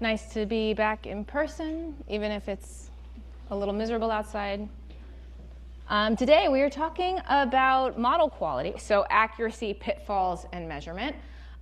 Nice to be back in person, even if it's a little miserable outside. Today we are talking about model quality, so accuracy, pitfalls, and measurement.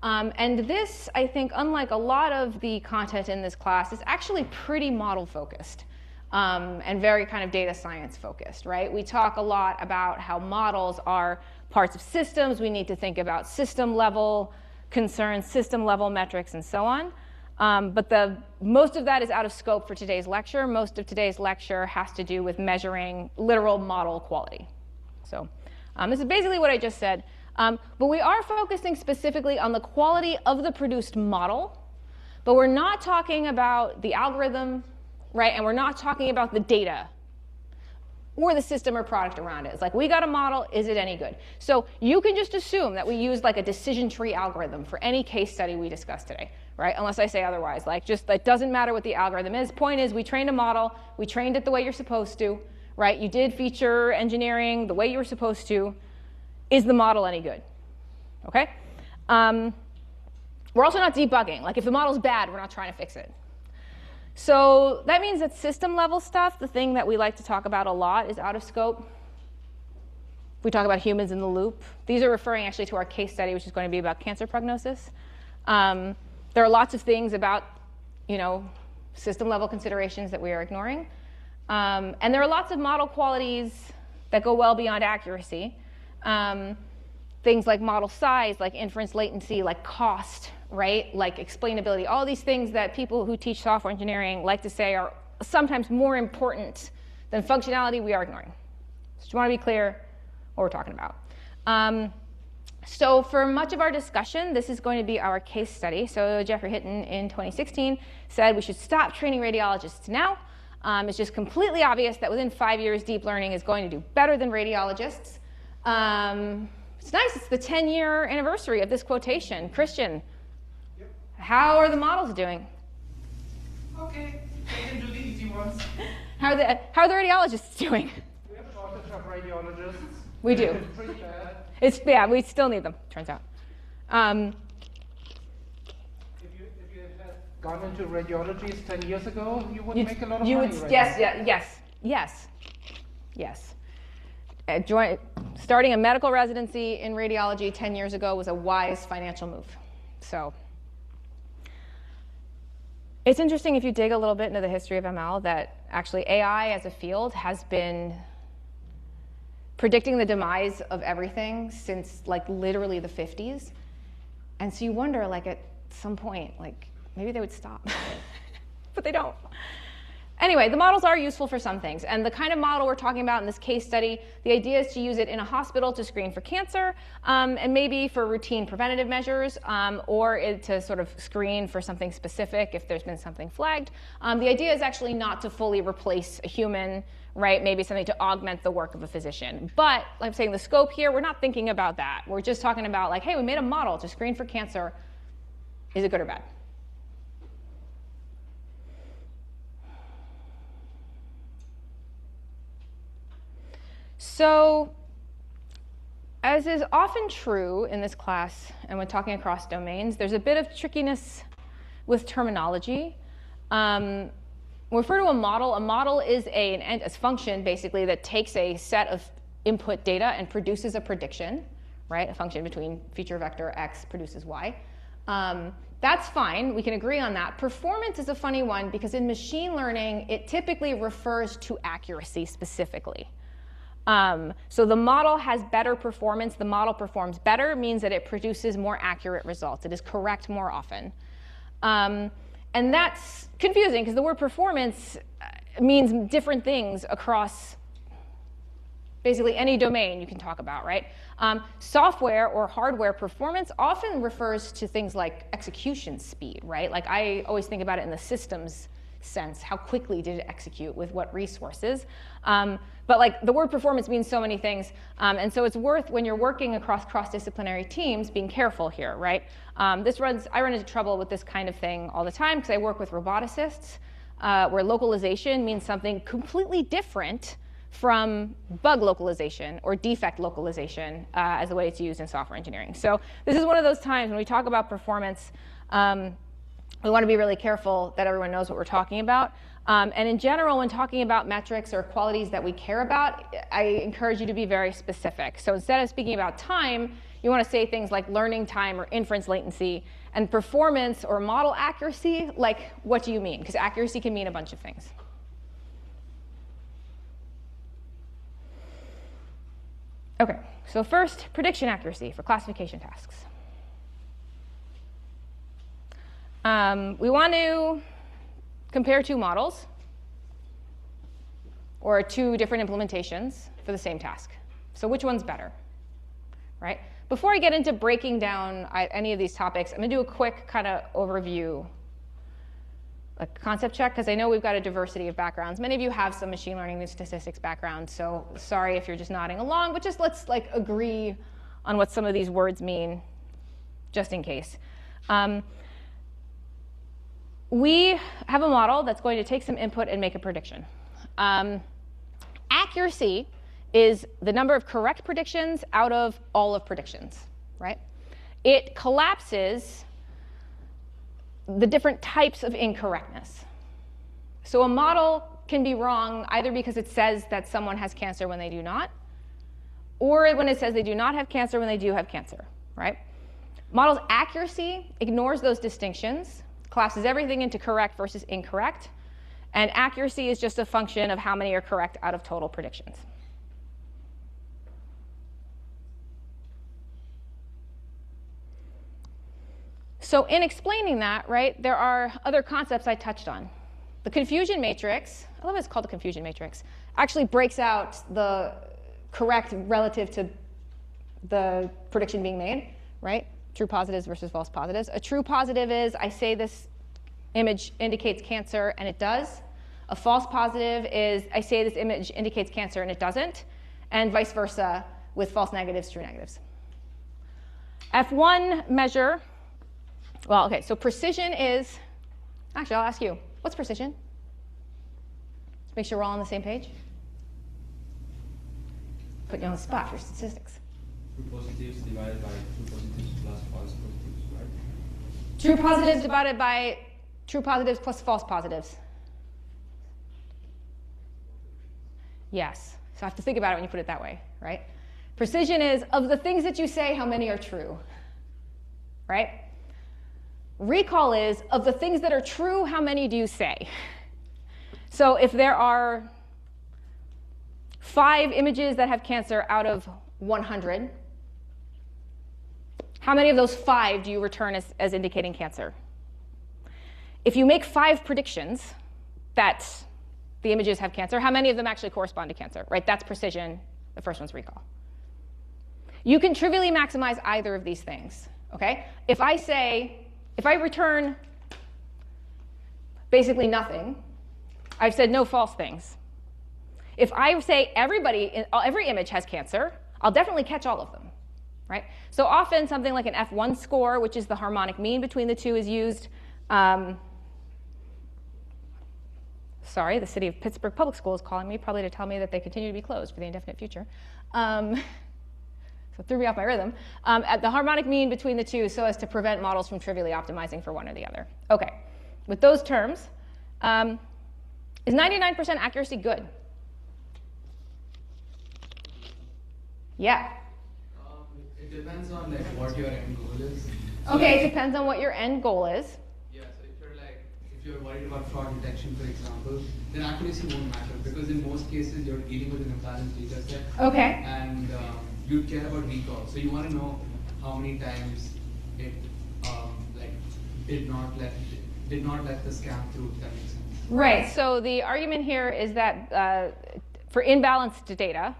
And this, I think, unlike a lot of the content in this class, is actually pretty model focused and very kind of data science focused, right? We talk a lot about how models are parts of systems. We need to think about system level concerns, system level metrics, and so on. But most of that is out of scope for today's lecture. Most of today's lecture has to do with measuring literal model quality. So this is basically what I just said. But we are focusing specifically on the quality of the produced model. But we're not talking about the algorithm, right? And we're not talking about the data or the system or product around it. It's like, we got a model, is it any good? So you can just assume that we use like a decision tree algorithm for any case study we discuss today, right? Unless I say otherwise. Like, just, it doesn't matter what the algorithm is. Point is, we trained a model, we trained it the way you're supposed to, right? You did feature engineering the way you were supposed to. Is the model any good? Okay? We're also not debugging. Like, if the model's bad, we're not trying to fix it. So that means that system level stuff, the thing that we like to talk about a lot, is out of scope. We talk about humans in the loop. These are referring actually to our case study, which is going to be about cancer prognosis. There are lots of things about, system level considerations that we are ignoring. And there are lots of model qualities that go well beyond accuracy. Things like model size, like inference latency, like cost, right? Like explainability, all these things that people who teach software engineering like to say are sometimes more important than functionality, we are ignoring. So just want to be clear what we're talking about. So for much of our discussion, this is going to be our case study. So Jeffrey Hinton in 2016 said we should stop training radiologists now. It's just completely obvious that within 5 years, deep learning is going to do better than radiologists. It's nice, it's the 10-year anniversary of this quotation. Christian, yep. How are the models doing? Okay, they can do the easy ones. How are the radiologists doing? We have a shortage of radiologists. We do. It's pretty bad. We still need them, turns out. If you had gone into radiology 10 years ago, you would make a lot of money right now. Yes. Starting a medical residency in radiology 10 years ago was a wise financial move. So it's interesting if you dig a little bit into the history of ML that actually AI as a field has been predicting the demise of everything since like literally the 50s. And so you wonder, like, at some point, like, maybe they would stop. But they don't. Anyway, the models are useful for some things. And the kind of model we're talking about in this case study, the idea is to use it in a hospital to screen for cancer, and maybe for routine preventative measures, or to sort of screen for something specific if there's been something flagged. The idea is actually not to fully replace a human, right? Maybe something to augment the work of a physician. But like I'm saying, the scope here, we're not thinking about that. We're just talking about, like, hey, we made a model to screen for cancer. Is it good or bad? So, as is often true in this class and when talking across domains, there's a bit of trickiness with terminology. We refer to a model. A model is a function, basically, that takes a set of input data and produces a prediction, right? A function between feature vector x produces y. That's fine. We can agree on that. Performance is a funny one because in machine learning, it typically refers to accuracy specifically. So the model has better performance. The model performs better means that it produces more accurate results. It is correct more often. And that's confusing because the word performance means different things across basically any domain you can talk about, right? Software or hardware performance often refers to things like execution speed, right? Like, I always think about it in the systems sense. How quickly did it execute with what resources? But like, the word performance means so many things. And so it's worth, when you're working across cross-disciplinary teams, being careful here, right? I run into trouble with this kind of thing all the time because I work with roboticists, where localization means something completely different from bug localization or defect localization as the way it's used in software engineering. So this is one of those times when we talk about performance, we want to be really careful that everyone knows what we're talking about. And in general, when talking about metrics or qualities that we care about, I encourage you to be very specific. So instead of speaking about time, you want to say things like learning time or inference latency, and performance or model accuracy, like what do you mean? Because accuracy can mean a bunch of things. OK, so first, prediction accuracy for classification tasks. We want to compare two models or two different implementations for the same task. So which one's better, right? Before I get into breaking down any of these topics, I'm going to do a quick kind of overview, a concept check, because I know we've got a diversity of backgrounds. Many of you have some machine learning and statistics background, so sorry if you're just nodding along, but just let's agree on what some of these words mean, just in case. We have a model that's going to take some input and make a prediction. Accuracy is the number of correct predictions out of all of predictions, right? It collapses the different types of incorrectness. So a model can be wrong either because it says that someone has cancer when they do not, or when it says they do not have cancer when they do have cancer, right? Model's accuracy ignores those distinctions, collapses everything into correct versus incorrect, and accuracy is just a function of how many are correct out of total predictions. So in explaining that, right, there are other concepts I touched on. The confusion matrix, I love it's called the confusion matrix, actually breaks out the correct relative to the prediction being made, right? True positives versus false positives. A true positive is I say this image indicates cancer, and it does. A false positive is I say this image indicates cancer, and it doesn't. And vice versa with false negatives, true negatives. F1 measure. Well, OK, so precision is, actually, I'll ask you, what's precision? Let's make sure we're all on the same page. Put you on the spot for statistics. True positives divided by true positives plus false positives, right? True positives divided by true positives plus false positives. Yes. So I have to think about it when you put it that way, right? Precision is, of the things that you say, how many are true, right? Recall is, of the things that are true, how many do you say? So if there are 5 images that have cancer out of 100, how many of those 5 do you return as indicating cancer? If you make 5 predictions that the images have cancer, how many of them actually correspond to cancer, right? That's precision. The first one's recall. You can trivially maximize either of these things, OK? If I return basically nothing, I've said no false things. If I say every image has cancer, I'll definitely catch all of them, right? So often something like an F1 score, which is the harmonic mean between the two, is used. Sorry, the city of Pittsburgh Public School is calling me, probably to tell me that they continue to be closed for the indefinite future. So it threw me off my rhythm. At the harmonic mean between the two so as to prevent models from trivially optimizing for one or the other. OK, with those terms, is 99% accuracy good? Yeah? It depends on what your end goal is. OK, it depends on what your end goal is. Yeah, so if you're worried about fraud detection, for example, then accuracy won't matter because in most cases you're dealing with an imbalanced data set. OK. And you care about recall, so you want to know how many times it did not let the scam through. If that makes sense. Right. So the argument here is that for imbalanced data,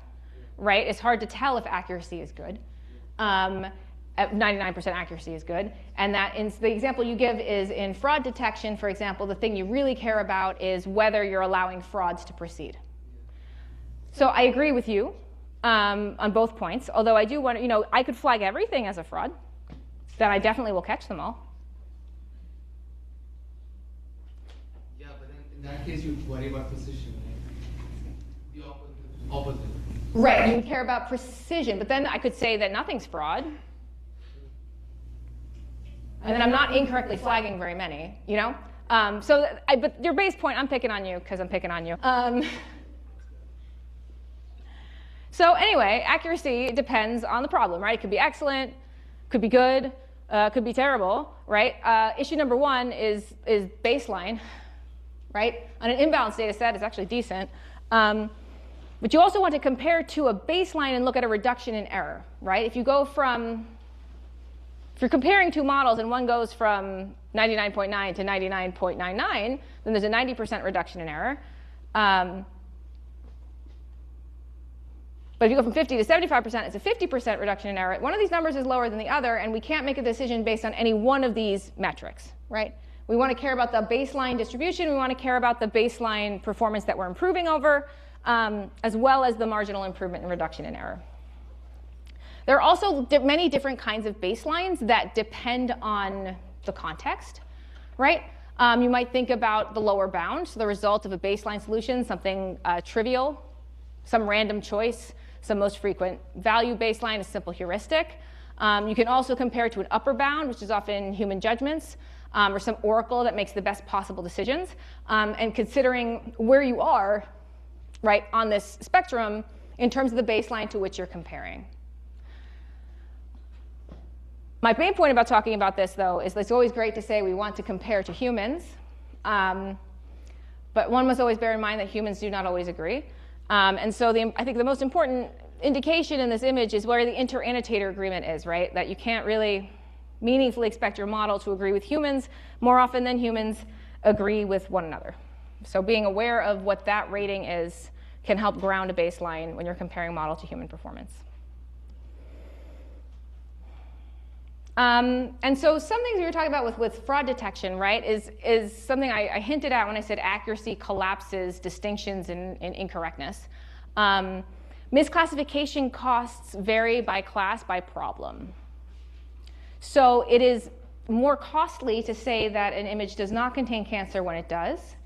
right, it's hard to tell if accuracy is good. 99% accuracy is good, and that in the example you give is in fraud detection. For example, the thing you really care about is whether you're allowing frauds to proceed. So I agree with you on both points, although I do want to, I could flag everything as a fraud, then I definitely will catch them all. Yeah, but then in that case, you worry about precision, right? The opposite. Right, you would care about precision, but then I could say that nothing's fraud. And then I'm not incorrectly flagging very many, you know? But your base point, I'm picking on you because I'm picking on you. So anyway, accuracy depends on the problem, right? It could be excellent, could be good, could be terrible, right? Issue number one is baseline, right? On an imbalanced data set, it's actually decent. But you also want to compare to a baseline and look at a reduction in error, right? If you're comparing two models and one goes from 99.9 to 99.99, then there's a 90% reduction in error. But if you go from 50 to 75%, it's a 50% reduction in error. One of these numbers is lower than the other, and we can't make a decision based on any one of these metrics, right? We want to care about the baseline distribution. We want to care about the baseline performance that we're improving over, as well as the marginal improvement and reduction in error. There are also many different kinds of baselines that depend on the context, right? You might think about the lower bound, so the result of a baseline solution, something trivial, some random choice, some most frequent value baseline, a simple heuristic. You can also compare to an upper bound, which is often human judgments, or some oracle that makes the best possible decisions. And considering where you are, right, on this spectrum in terms of the baseline to which you're comparing. My main point about talking about this, though, is that it's always great to say we want to compare to humans. But one must always bear in mind that humans do not always agree. And so I think the most important indication in this image is where the inter-annotator agreement is, right? That you can't really meaningfully expect your model to agree with humans more often than humans agree with one another. So being aware of what that rating is can help ground a baseline when you're comparing model to human performance. And so some things we were talking about with fraud detection, right, is something I hinted at when I said accuracy collapses distinctions in incorrectness. Misclassification costs vary by class, by problem. So it is more costly to say that an image does not contain cancer when it does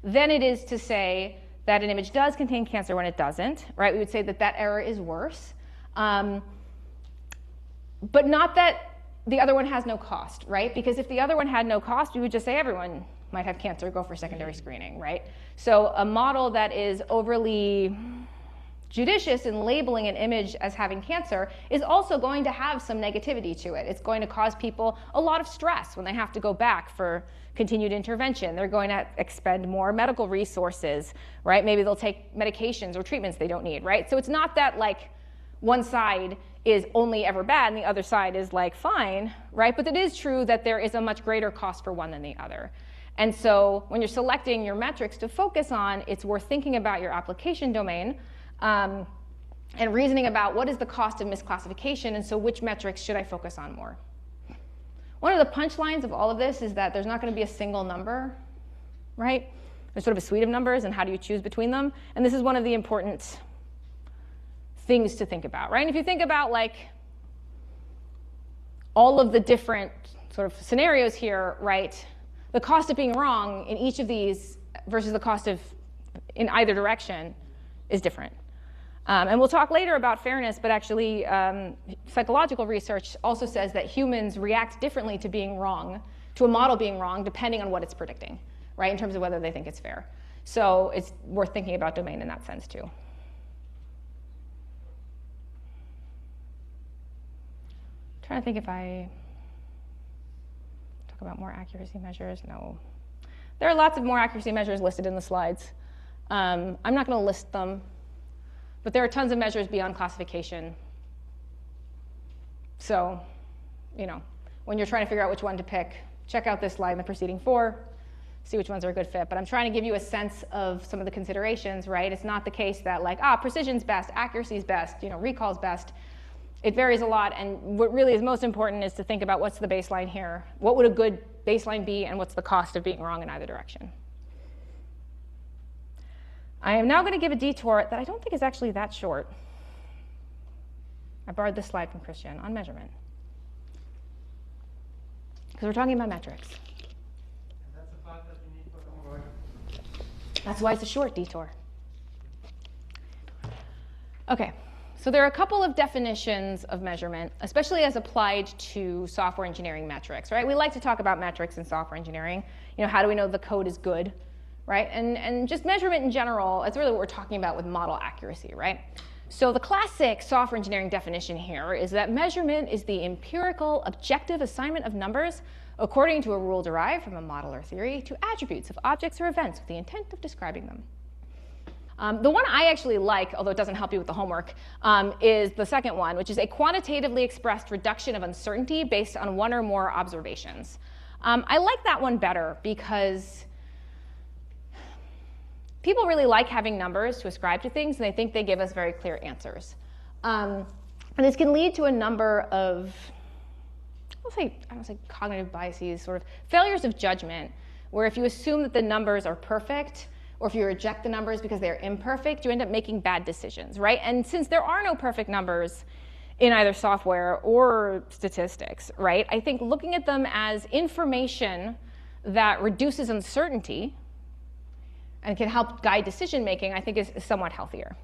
than it is to say that an image does contain cancer when it doesn't, right? We would say that that error is worse. But not that the other one has no cost, right? Because if the other one had no cost, we would just say everyone might have cancer, go for secondary screening, right? So a model that is overly judicious in labeling an image as having cancer is also going to have some negativity to it. It's going to cause people a lot of stress when they have to go back for continued intervention. They're going to expend more medical resources, right? Maybe they'll take medications or treatments they don't need, right? So it's not that like one side is only ever bad and the other side is like fine, right? But it is true that there is a much greater cost for one than the other. And so when you're selecting your metrics to focus on, it's worth thinking about your application domain and reasoning about what is the cost of misclassification, and so which metrics should I focus on more. One of the punchlines of all of this is that there's not going to be a single number, right? There's sort of a suite of numbers, and how do you choose between them? And this is one of the important things to think about, right? And if you think about like all of the different sort of scenarios here, right? The cost of being wrong in each of these versus the cost of in either direction is different. And we'll talk later about fairness, but actually psychological research also says that humans react differently to being wrong, to a model being wrong, depending on what it's predicting, right, in terms of whether they think it's fair. So it's worth thinking about domain in that sense, too. I'm trying to think if I talk about more accuracy measures. No. There are lots of more accuracy measures listed in the slides. I'm not going to list them. But there are tons of measures beyond classification. So, you know, when you're trying to figure out which one to pick, check out this slide in the preceding 4, see which ones are a good fit. But I'm trying to give you a sense of some of the considerations, right? It's not the case that like, precision's best, accuracy's best, you know, recall's best. It varies a lot, and what really is most important is to think about what's the baseline here. What would a good baseline be, and what's the cost of being wrong in either direction? I am now going to give a detour that I don't think is actually that short. I borrowed this slide from Christian on measurement. Because we're talking about metrics. And that's the part that you need for the more. That's why it's a short detour. Okay, So there are a couple of definitions of measurement, especially as applied to software engineering metrics, right? We like to talk about metrics in software engineering. You know, how do we know the code is good, right? And just measurement in general, it's really what we're talking about with model accuracy, right? So the classic software engineering definition here is that measurement is the empirical, objective assignment of numbers according to a rule derived from a model or theory to attributes of objects or events with the intent of describing them. The one I actually like, although it doesn't help you with the homework, is the second one, which is a quantitatively expressed reduction of uncertainty based on one or more observations. I like that one better because people really like having numbers to ascribe to things, and they think they give us very clear answers. And this can lead to a number of, I don't say cognitive biases, sort of failures of judgment, where if you assume that the numbers are perfect, or if you reject the numbers because they're imperfect, you end up making bad decisions, right? And since there are no perfect numbers in either software or statistics, right, I think looking at them as information that reduces uncertainty and can help guide decision making, I think is somewhat healthier.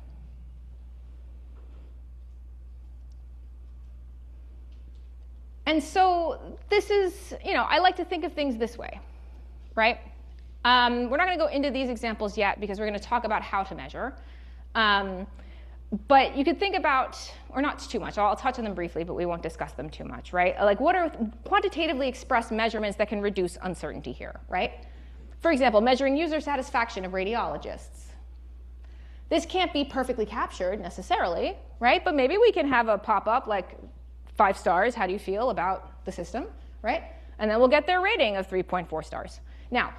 And so this is, I like to think of things this way, right? We're not going to go into these examples yet because we're going to talk about how to measure. But you could think about, or not too much, I'll touch on them briefly, but we won't discuss them too much, right? Like, what are quantitatively expressed measurements that can reduce uncertainty here, right? For example, measuring user satisfaction of radiologists. This can't be perfectly captured necessarily, right? But maybe we can have a pop-up like 5 stars, how do you feel about the system, right? And then we'll get their rating of 3.4 stars. Now,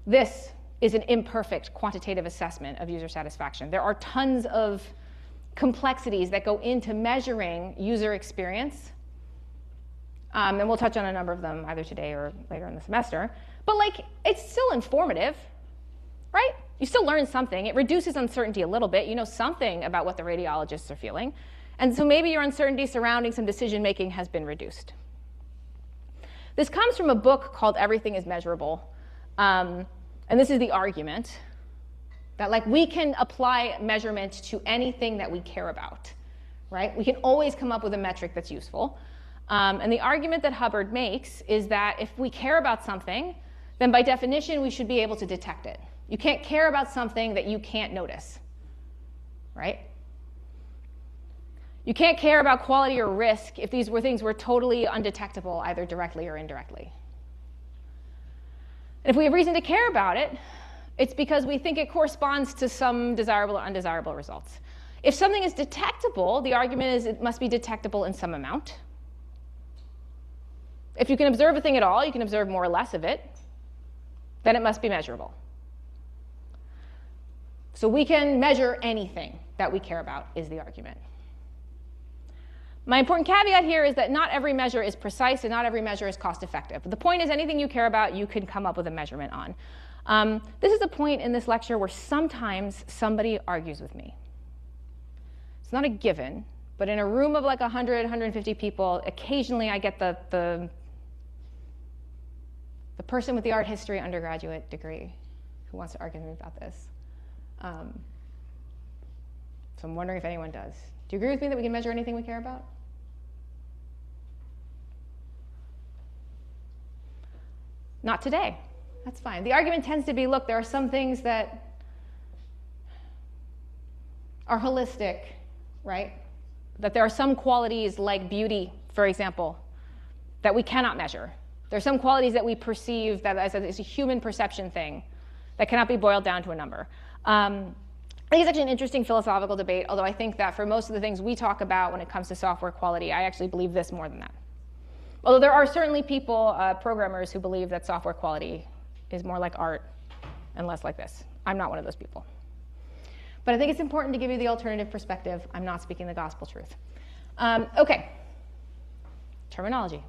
this is an imperfect quantitative assessment of user satisfaction. There are tons of complexities that go into measuring user experience. And we'll touch on a number of them either today or later in the semester. But it's still informative, right? You still learn something. It reduces uncertainty a little bit. You know something about what the radiologists are feeling. And so maybe your uncertainty surrounding some decision making has been reduced. This comes from a book called Everything is Measurable. And this is the argument that we can apply measurement to anything that we care about, right? We can always come up with a metric that's useful. And the argument that Hubbard makes is that if we care about something, then by definition, we should be able to detect it. You can't care about something that you can't notice, right? You can't care about quality or risk if these things were totally undetectable, either directly or indirectly. And if we have reason to care about it, it's because we think it corresponds to some desirable or undesirable results. If something is detectable, the argument is it must be detectable in some amount. If you can observe a thing at all, you can observe more or less of it, then it must be measurable. So we can measure anything that we care about, is the argument. My important caveat here is that not every measure is precise and not every measure is cost effective. But the point is anything you care about, you can come up with a measurement on. This is a point in this lecture where sometimes somebody argues with me. It's not a given, but in a room of 100, 150 people, occasionally I get the person with the art history undergraduate degree who wants to argue with me about this. So I'm wondering if anyone does. Do you agree with me that we can measure anything we care about? Not today. That's fine. The argument tends to be, look, there are some things that are holistic, right? That there are some qualities like beauty, for example, that we cannot measure. There are some qualities that we perceive that as a human perception thing that cannot be boiled down to a number. I think it's actually an interesting philosophical debate, although I think that for most of the things we talk about when it comes to software quality, I actually believe this more than that. Although there are certainly people, programmers, who believe that software quality is more like art and less like this. I'm not one of those people. But I think it's important to give you the alternative perspective. I'm not speaking the gospel truth. OK, terminology.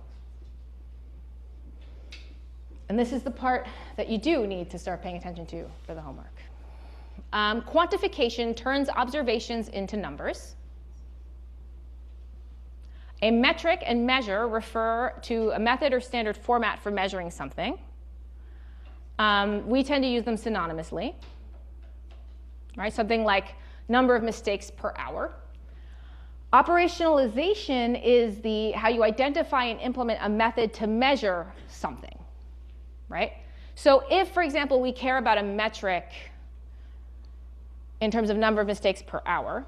And this is the part that you do need to start paying attention to for the homework. Quantification turns observations into numbers. A metric and measure refer to a method or standard format for measuring something. We tend to use them synonymously, right? Something like number of mistakes per hour. Operationalization is how you identify and implement a method to measure something, right? So if, for example, we care about a metric in terms of number of mistakes per hour,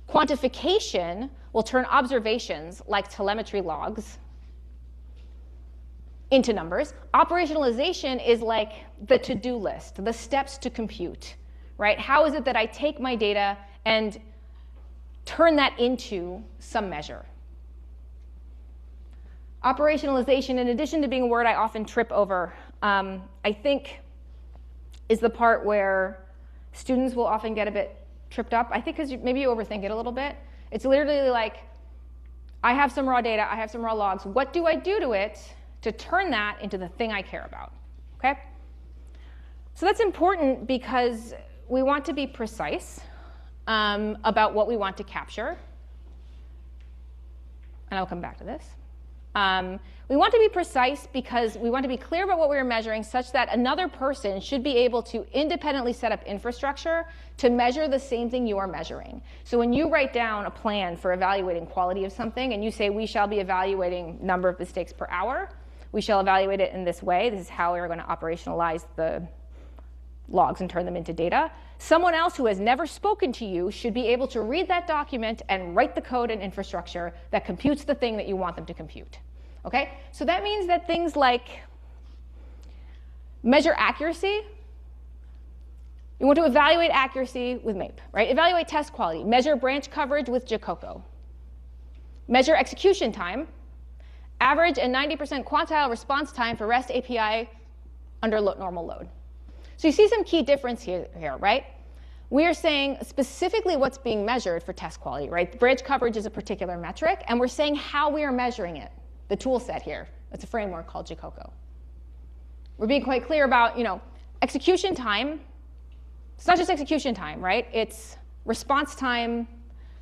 quantification will turn observations like telemetry logs into numbers. Operationalization is like the to-do list, the steps to compute, right? How is it that I take my data and turn that into some measure? Operationalization, in addition to being a word I often trip over, I think is the part where students will often get a bit tripped up. I think because maybe you overthink it a little bit. It's literally like, I have some raw data, I have some raw logs. What do I do to it to turn that into the thing I care about? Okay? So that's important because we want to be precise about what we want to capture. And I'll come back to this. We want to be precise because we want to be clear about what we are measuring such that another person should be able to independently set up infrastructure to measure the same thing you are measuring. So when you write down a plan for evaluating quality of something and you say we shall be evaluating number of mistakes per hour, we shall evaluate it in this way, this is how we're going to operationalize the logs and turn them into data. Someone else who has never spoken to you should be able to read that document and write the code and infrastructure that computes the thing that you want them to compute. Okay? So that means that things like measure accuracy. You want to evaluate accuracy with MAPE, right? Evaluate test quality. Measure branch coverage with Jacoco. Measure execution time. Average and 90% quantile response time for REST API under normal load. So you see some key difference here, right? We are saying specifically what's being measured for test quality, right? Branch coverage is a particular metric, and we're saying how we are measuring it. The tool set here, it's a framework called Jacoco. We're being quite clear about, execution time. It's not just execution time, right? It's response time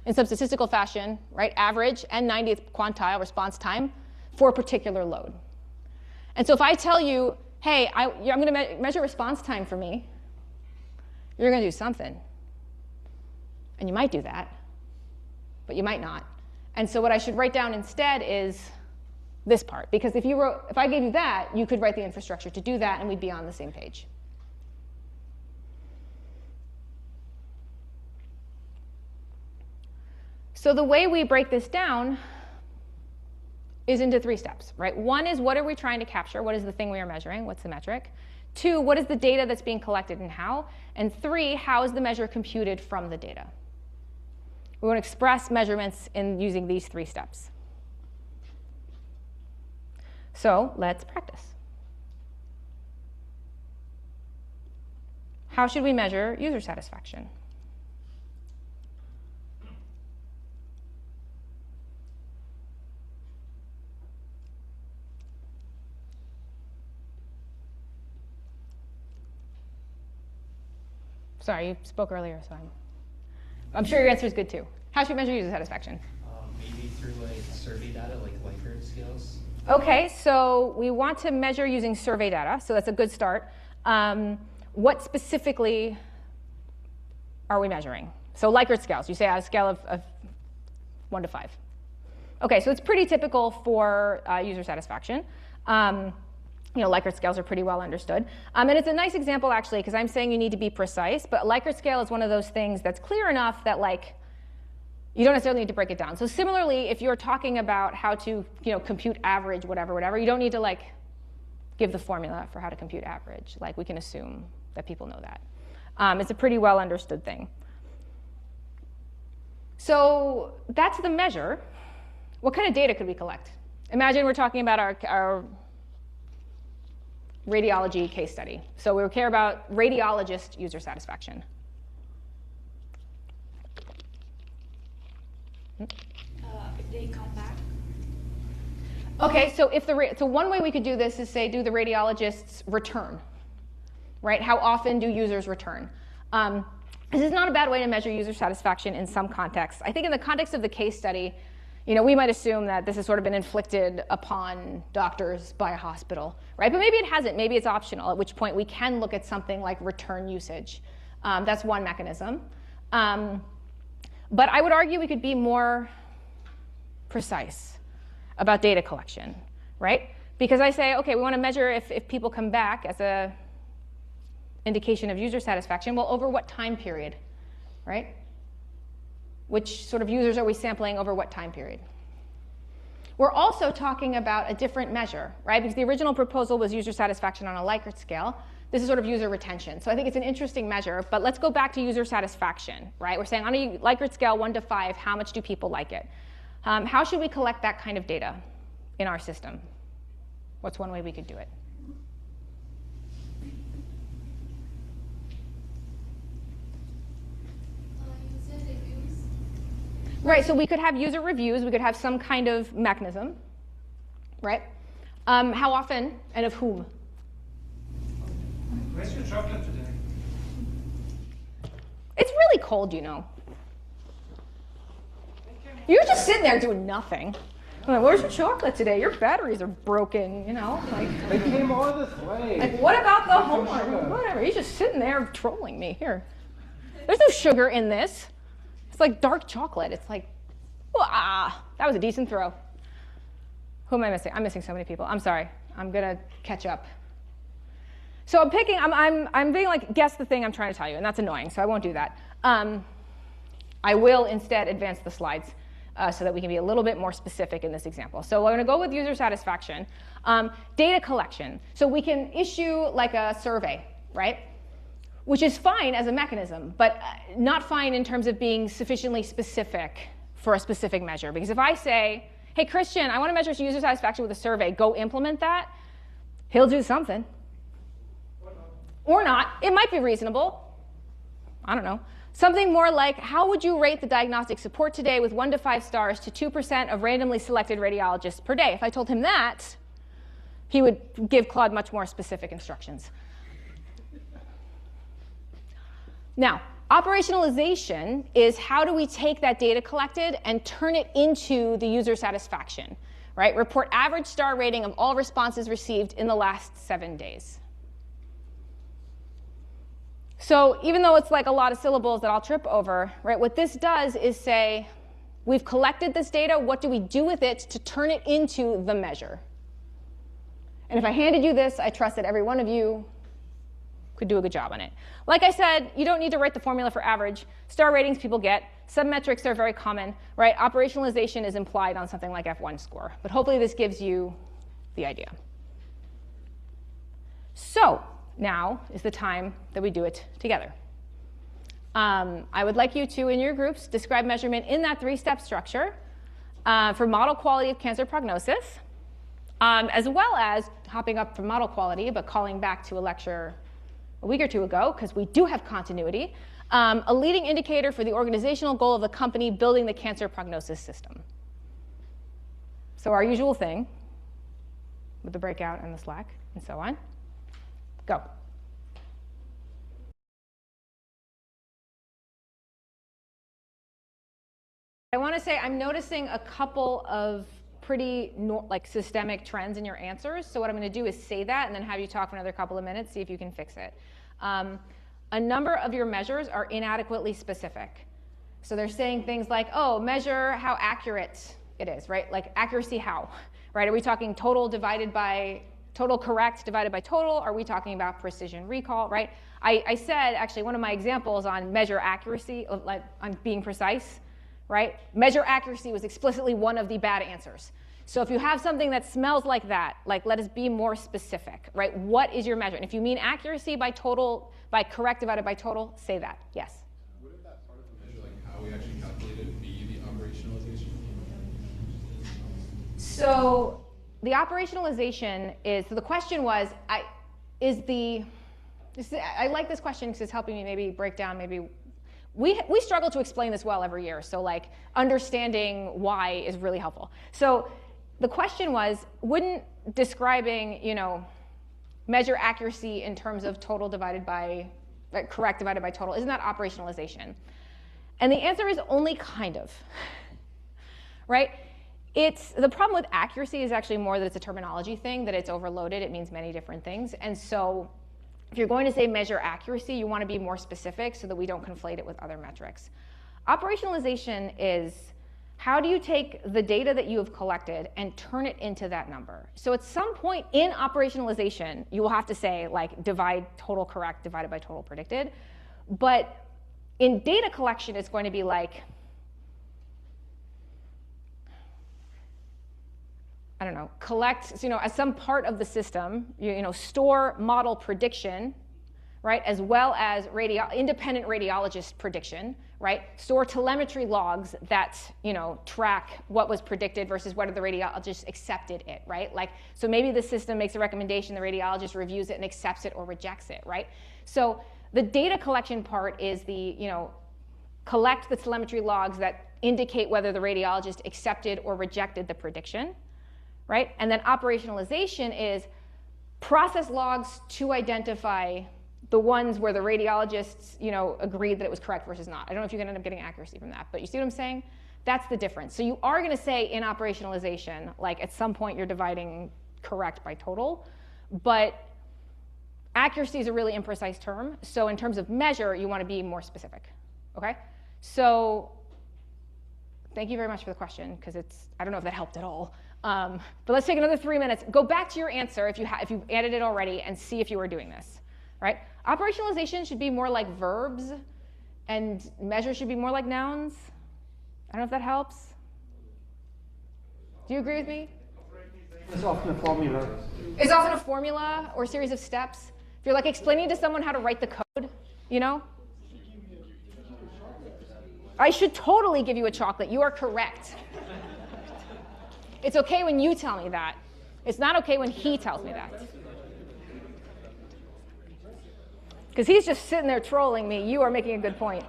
in some statistical fashion, right? Average and 90th quantile response time for a particular load. And so if I tell you, hey, I'm going to measure response time for me, you're going to do something. And you might do that, but you might not. And so what I should write down instead is this part. Because if I gave you that, you could write the infrastructure to do that, and we'd be on the same page. So the way we break this down is into 3 steps, right? 1 is what are we trying to capture? What is the thing we are measuring? What's the metric? 2, what is the data that's being collected and how? And 3, how is the measure computed from the data? We want to express measurements in using these 3 steps. So let's practice. How should we measure user satisfaction? Sorry, you spoke earlier, so I'm sure your answer is good too. How should we measure user satisfaction? Maybe through survey data, like Likert scales. Okay, so we want to measure using survey data, so that's a good start. What specifically are we measuring? So Likert scales, you say on a scale of 1 to 5. Okay, so it's pretty typical for user satisfaction. Likert scales are pretty well understood. And it's a nice example, actually, because I'm saying you need to be precise, but Likert scale is one of those things that's clear enough that, you don't necessarily need to break it down. So similarly, if you're talking about how to, compute average, whatever, you don't need to, give the formula for how to compute average. We can assume that people know that. It's a pretty well understood thing. So that's the measure. What kind of data could we collect? Imagine we're talking about our radiology case study. So we care about radiologist user satisfaction. If they come back. Okay, so so one way we could do this is say, do the radiologists return, right? How often do users return? This is not a bad way to measure user satisfaction in some contexts. I think in the context of the case study, we might assume that this has sort of been inflicted upon doctors by a hospital, right? But maybe it hasn't. Maybe it's optional, at which point we can look at something like return usage. That's one mechanism. But I would argue we could be more precise about data collection, right? Because I say, okay, we want to measure if people come back as a indication of user satisfaction. Well, over what time period, right? Which sort of users are we sampling over what time period? We're also talking about a different measure, right? Because the original proposal was user satisfaction on a Likert scale. This is sort of user retention. So I think it's an interesting measure, but let's go back to user satisfaction, right? We're saying on a Likert scale, 1 to 5, how much do people like it? How should we collect that kind of data in our system? What's one way we could do it? User reviews. Right, so we could have user reviews. We could have some kind of mechanism, right? How often and of whom? Where's your chocolate today? It's really cold, you know. You're just sitting there doing nothing. I'm like, where's your chocolate today? Your batteries are broken, you know? Like, they came all this way. Like, what about the homework? Whatever. He's just sitting there trolling me. Here. There's no sugar in this. It's like dark chocolate. It's like, that was a decent throw. Who am I missing? I'm missing so many people. I'm sorry. I'm gonna catch up. So I'm being like, guess the thing I'm trying to tell you, and that's annoying, so I won't do that. I will instead advance the slides so that we can be a little bit more specific in this example. So we're going to go with user satisfaction. Data collection. So we can issue like a survey, right? Which is fine as a mechanism, but not fine in terms of being sufficiently specific for a specific measure. Because if I say, hey, Christian, I want to measure user satisfaction with a survey, go implement that, he'll do something. Or not. It might be reasonable. I don't know. Something more like, how would you rate the diagnostic support today with 1 to 5 stars to 2% of randomly selected radiologists per day? If I told him that, he would give Claude much more specific instructions. Now, operationalization is how do we take that data collected and turn it into the user satisfaction, right? Report average star rating of all responses received in the last 7 days. So even though it's like a lot of syllables that I'll trip over, right, what this does is say, we've collected this data, what do we do with it to turn it into the measure? And if I handed you this, I trust that every one of you could do a good job on it. Like I said, you don't need to write the formula for average. Star ratings people get. Submetrics are very common, right? Operationalization is implied on something like F1 score. But hopefully this gives you the idea. So now is the time that we do it together. I would like you to, in your groups, describe measurement in that 3-step structure for model quality of cancer prognosis, as well as hopping up from model quality, but calling back to a lecture a week or two ago, because we do have continuity, a leading indicator for the organizational goal of the company building the cancer prognosis system. So our usual thing with the breakout and the Slack and so on. Go. I want to say I'm noticing a couple of pretty systemic trends in your answers. So what I'm going to do is say that and then have you talk for another couple of minutes, see if you can fix it. A number of your measures are inadequately specific. So they're saying things like, oh, measure how accurate it is, right? Like accuracy how, right? Are we talking total divided by total correct divided by total? Are we talking about precision recall, right? I said, actually, one of my examples on measure accuracy, like on being precise, right? Measure accuracy was explicitly one of the bad answers. So if you have something that smells like that, like let us be more specific, right? What is your measure? And if you mean accuracy by total, by correct divided by total, say that, yes? Wouldn't that part of the measure, like how we actually calculated, be the operationalization? So the operationalization is, so the question was, I like this question because it's helping me maybe break down, maybe, we struggle to explain this well every year, so like understanding why is really helpful. So the question was, wouldn't describing, measure accuracy in terms of total divided by, correct divided by total, isn't that operationalization? And the answer is only kind of, right? The problem with accuracy is actually more that it's a terminology thing, that it's overloaded. It means many different things. And so if you're going to say measure accuracy, you want to be more specific so that we don't conflate it with other metrics. Operationalization is how do you take the data that you have collected and turn it into that number? So at some point in operationalization, you will have to say, like, divide total correct divided by total predicted. But in data collection, it's going to be like, I don't know, collect, so, as some part of the system, store model prediction, right, as well as independent radiologist prediction, right? Store telemetry logs that, track what was predicted versus whether the radiologist accepted it, right? Like, so maybe the system makes a recommendation, the radiologist reviews it and accepts it or rejects it, right? So the data collection part is the, collect the telemetry logs that indicate whether the radiologist accepted or rejected the prediction, right? And then operationalization is process logs to identify the ones where the radiologists, agreed that it was correct versus not. I don't know if you can end up getting accuracy from that, but you see what I'm saying? That's the difference. So you are going to say in operationalization, like at some point you're dividing correct by total, but accuracy is a really imprecise term. So in terms of measure, you want to be more specific, okay? So thank you very much for the question, because I don't know if that helped at all. But let's take another 3 minutes. Go back to your answer if you've added it already and see if you were doing this, right? Operationalization should be more like verbs, and measure should be more like nouns. I don't know if that helps. Do you agree with me? It's often a formula. It's often a formula or a series of steps. If you're like explaining to someone how to write the code, I should totally give you a chocolate. You are correct. It's okay when you tell me that. It's not okay when he tells me that. Because he's just sitting there trolling me. You are making a good point.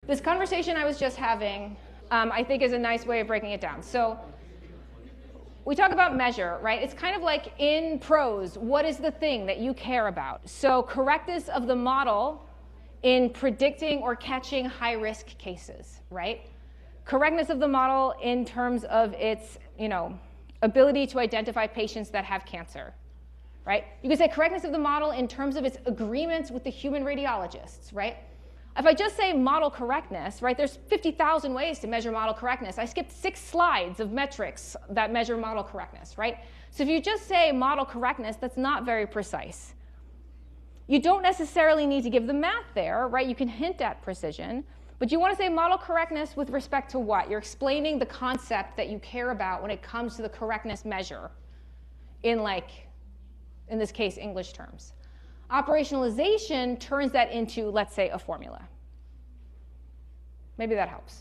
This conversation I was just having, I think, is a nice way of breaking it down. So we talk about measure, right? It's kind of like in prose, what is the thing that you care about? So correctness of the model in predicting or catching high-risk cases, right? Correctness of the model in terms of its, ability to identify patients that have cancer, right? You could say correctness of the model in terms of its agreements with the human radiologists, right? If I just say model correctness, right, there's 50,000 ways to measure model correctness. I skipped 6 slides of metrics that measure model correctness, right? So if you just say model correctness, that's not very precise. You don't necessarily need to give the math there, right? You can hint at precision. But you want to say model correctness with respect to what? You're explaining the concept that you care about when it comes to the correctness measure in this case, English terms. Operationalization turns that into, let's say, a formula. Maybe that helps.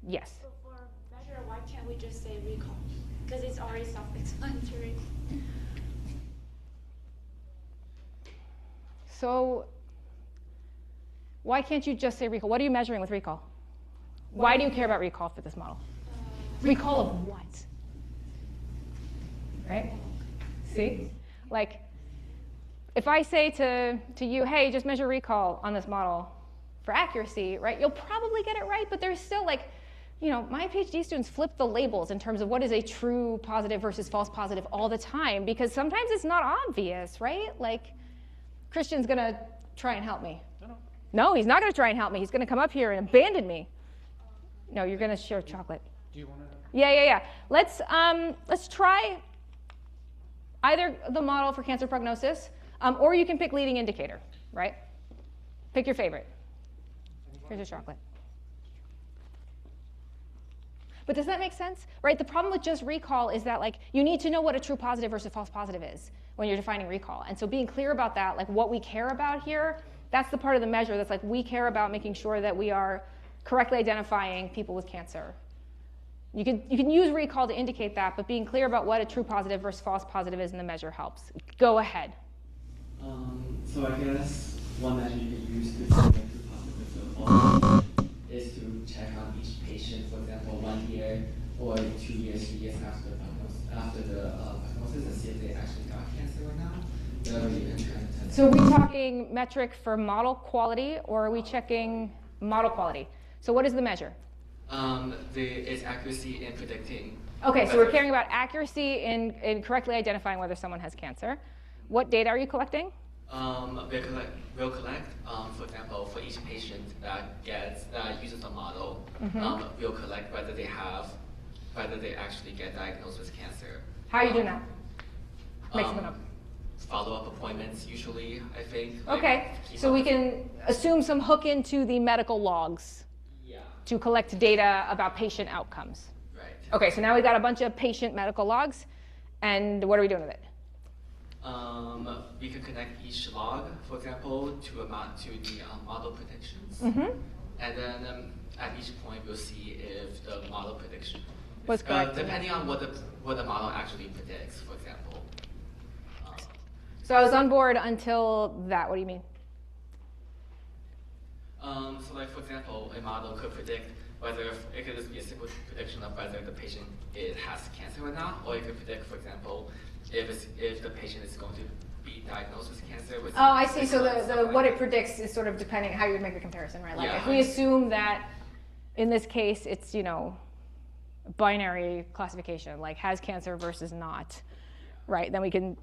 Yes? So for measure, why can't we just say recall? Because it's already self-explanatory. So why can't you just say recall? What are you measuring with recall? Why do you care about recall for this model? Recall of what? Right? See? Like, if I say to you, hey, just measure recall on this model for accuracy, right? You'll probably get it right, but there's still my PhD students flip the labels in terms of what is a true positive versus false positive all the time, because sometimes it's not obvious, right? Like, Christian's gonna try and help me. No, he's not going to try and help me. He's going to come up here and abandon me. No, you're going to share chocolate. Do you want to? Yeah. Let's try either the model for cancer prognosis, or you can pick leading indicator, right? Pick your favorite. Here's your chocolate. But does that make sense? Right? The problem with just recall is that you need to know what a true positive versus false positive is when you're defining recall. And so being clear about that, what we care about here, that's the part of the measure that's we care about making sure that we are correctly identifying people with cancer. You can use recall to indicate that, but being clear about what a true positive versus false positive is in the measure helps. Go ahead. So I guess one measure you can use to distinguish true positive versus false is to check on each patient, for example, 1 year or 2 years, 3 years after the prognosis, and see if they actually got cancer or not. So are we talking metric for model quality, or are we checking model quality? So what is the measure? It's accuracy in predicting. Okay, so we're caring about accuracy in correctly identifying whether someone has cancer. What data are you collecting? We'll collect, for example, for each patient that uses the model, we'll collect whether they actually get diagnosed with cancer. How are you doing that? Make something up. Follow-up appointments, usually, I think. Okay, so we can assume some hook into the medical logs to collect data about patient outcomes. Right. Okay, so now we got a bunch of patient medical logs, and what are we doing with it? We can connect each log, for example, to the model predictions. And then at each point, we'll see if the model prediction was correct. Depending on what the model actually predicts, for example. So I was on board until that. What do you mean? So like, for example, a model could predict whether it could just be a simple prediction of whether the patient has cancer or not, or it could predict, for example, if the patient is going to be diagnosed with cancer. With I see. So the what it predicts is sort of depending how you would make the comparison, right? Like if we assume that in this case it's binary classification, like has cancer versus not, right? Then we can